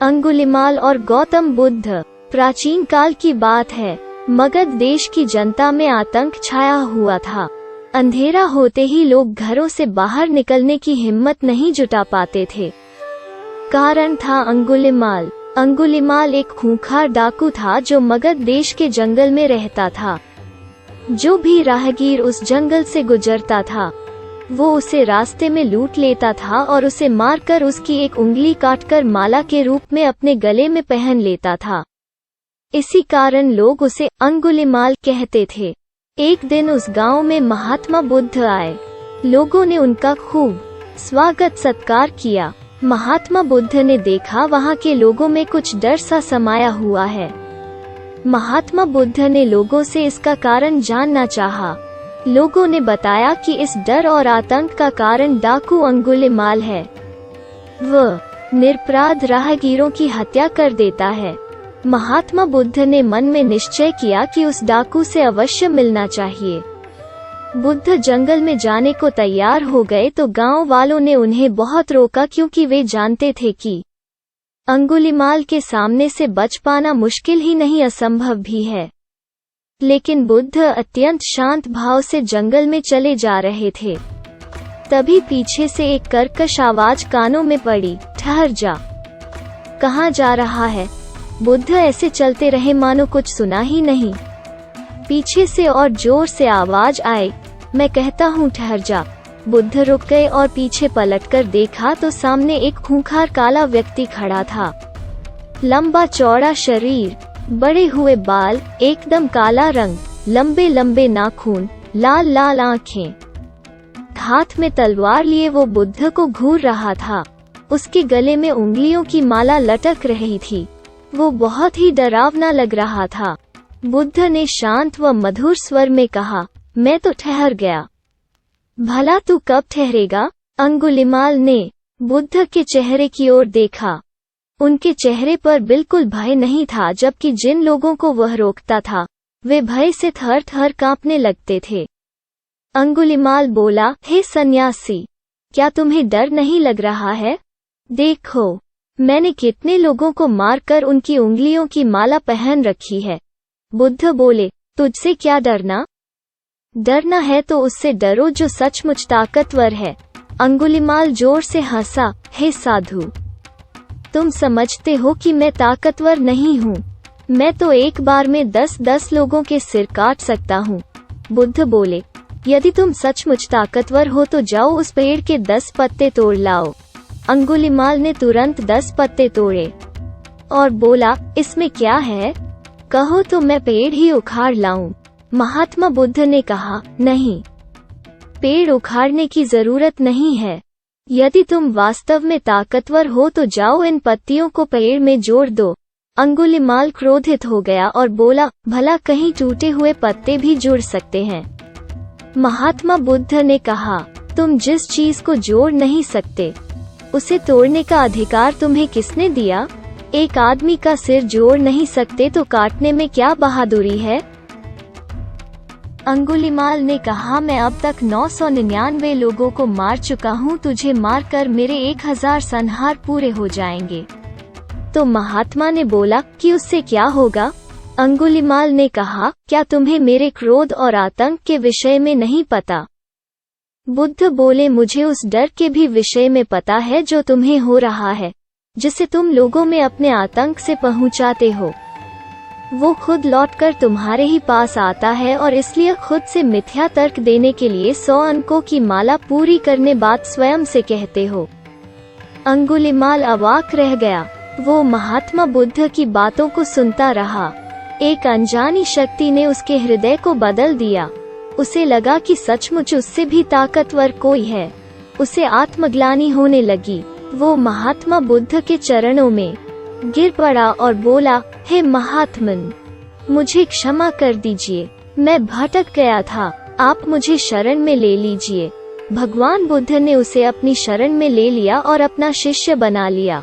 अंगुलिमाल और गौतम बुद्ध। प्राचीन काल की बात है। मगध देश की जनता में आतंक छाया हुआ था। अंधेरा होते ही लोग घरों से बाहर निकलने की हिम्मत नहीं जुटा पाते थे। कारण था अंगुलिमाल। अंगुलिमाल एक खूंखार डाकू था जो मगध देश के जंगल में रहता था। जो भी राहगीर उस जंगल से गुजरता था वो उसे रास्ते में लूट लेता था और उसे मारकर उसकी एक उंगली काटकर माला के रूप में अपने गले में पहन लेता था। इसी कारण लोग उसे अंगुलिमाल कहते थे। एक दिन उस गांव में महात्मा बुद्ध आए। लोगों ने उनका खूब स्वागत सत्कार किया। महात्मा बुद्ध ने देखा वहां के लोगों में कुछ डर सा समाया हुआ है। महात्मा बुद्ध ने लोगों से इसका कारण जानना चाहा। लोगों ने बताया कि इस डर और आतंक का कारण डाकू अंगुलिमाल है। वह निरपराध राहगीरों की हत्या कर देता है। महात्मा बुद्ध ने मन में निश्चय किया कि उस डाकू से अवश्य मिलना चाहिए। बुद्ध जंगल में जाने को तैयार हो गए तो गांव वालों ने उन्हें बहुत रोका, क्योंकि वे जानते थे कि अंगुलिमाल के सामने से बच पाना मुश्किल ही नहीं असंभव भी है। लेकिन बुद्ध अत्यंत शांत भाव से जंगल में चले जा रहे थे। तभी पीछे से एक कर्कश आवाज कानों में पड़ी, ठहर जा। कहाँ जा रहा है? बुद्ध ऐसे चलते रहे मानो कुछ सुना ही नहीं। पीछे से और जोर से आवाज आई, मैं कहता हूँ ठहर जा। बुद्ध रुक गए और पीछे पलटकर देखा तो सामने एक खूंखार काला व्यक्ति खड़ा था। लंबा चौड़ा शरीर, बड़े हुए बाल, एकदम काला रंग, लंबे लंबे नाखून, लाल लाल आँखें। हाथ में तलवार लिए वो बुद्ध को घूर रहा था। उसके गले में उंगलियों की माला लटक रही थी। वो बहुत ही डरावना लग रहा था। बुद्ध ने शांत व मधुर स्वर में कहा, मैं तो ठहर गया। भला तू कब ठहरेगा? अंगुलिमाल ने बुद्ध के चेहरे की ओर देखा। उनके चेहरे पर बिल्कुल भय नहीं था, जबकि जिन लोगों को वह रोकता था वे भय से थर थर कांपने लगते थे। अंगुलिमाल बोला, हे सन्यासी, क्या तुम्हें डर नहीं लग रहा है? देखो, मैंने कितने लोगों को मारकर उनकी उंगलियों की माला पहन रखी है। बुद्ध बोले, तुझसे क्या डरना? डरना है तो उससे डरो जो सचमुच ताकतवर है। अंगुलिमाल जोर से हंसा, हे साधु, तुम समझते हो कि मैं ताकतवर नहीं हूँ। मैं तो एक बार में 10-10 लोगों के सिर काट सकता हूँ। बुद्ध बोले, यदि तुम सचमुच ताकतवर हो तो जाओ उस पेड़ के 10 पत्ते तोड़ लाओ। अंगुलिमाल ने तुरंत 10 पत्ते तोड़े और बोला, इसमें क्या है? कहो तो मैं पेड़ ही उखाड़ लाऊं। महात्मा बुद्ध ने कहा, नहीं, पेड़ उखाड़ने की जरूरत नहीं है। यदि तुम वास्तव में ताकतवर हो तो जाओ इन पत्तियों को पेड़ में जोड़ दो। अंगुलिमाल क्रोधित हो गया और बोला, भला कहीं टूटे हुए पत्ते भी जुड़ सकते हैं? महात्मा बुद्ध ने कहा, तुम जिस चीज को जोड़ नहीं सकते उसे तोड़ने का अधिकार तुम्हें किसने दिया? एक आदमी का सिर जोड़ नहीं सकते तो काटने में क्या बहादुरी है? अंगुलिमाल ने कहा, मैं अब तक 999 लोगों को मार चुका हूँ। तुझे मारकर मेरे 1000 संहार पूरे हो जाएंगे। तो महात्मा ने बोला कि उससे क्या होगा? अंगुलिमाल ने कहा, क्या तुम्हें मेरे क्रोध और आतंक के विषय में नहीं पता? बुद्ध बोले, मुझे उस डर के भी विषय में पता है जो तुम्हें हो रहा है, जिसे तुम लोगों में अपने आतंक से पहुंचाते हो। वो खुद लौटकर तुम्हारे ही पास आता है और इसलिए खुद से मिथ्या तर्क देने के लिए 100 अंकों की माला पूरी करने बात स्वयं से कहते हो। अंगुलिमाल अवाक रह गया। वो महात्मा बुद्ध की बातों को सुनता रहा। एक अनजानी शक्ति ने उसके हृदय को बदल दिया। उसे लगा कि सचमुच उससे भी ताकतवर कोई है। उसे आत्मग्लानि होने लगी। वो महात्मा बुद्ध के चरणों में गिर पड़ा और बोला, हे महात्मन, मुझे क्षमा कर दीजिए। मैं भटक गया था, आप मुझे शरण में ले लीजिए। भगवान बुद्ध ने उसे अपनी शरण में ले लिया और अपना शिष्य बना लिया।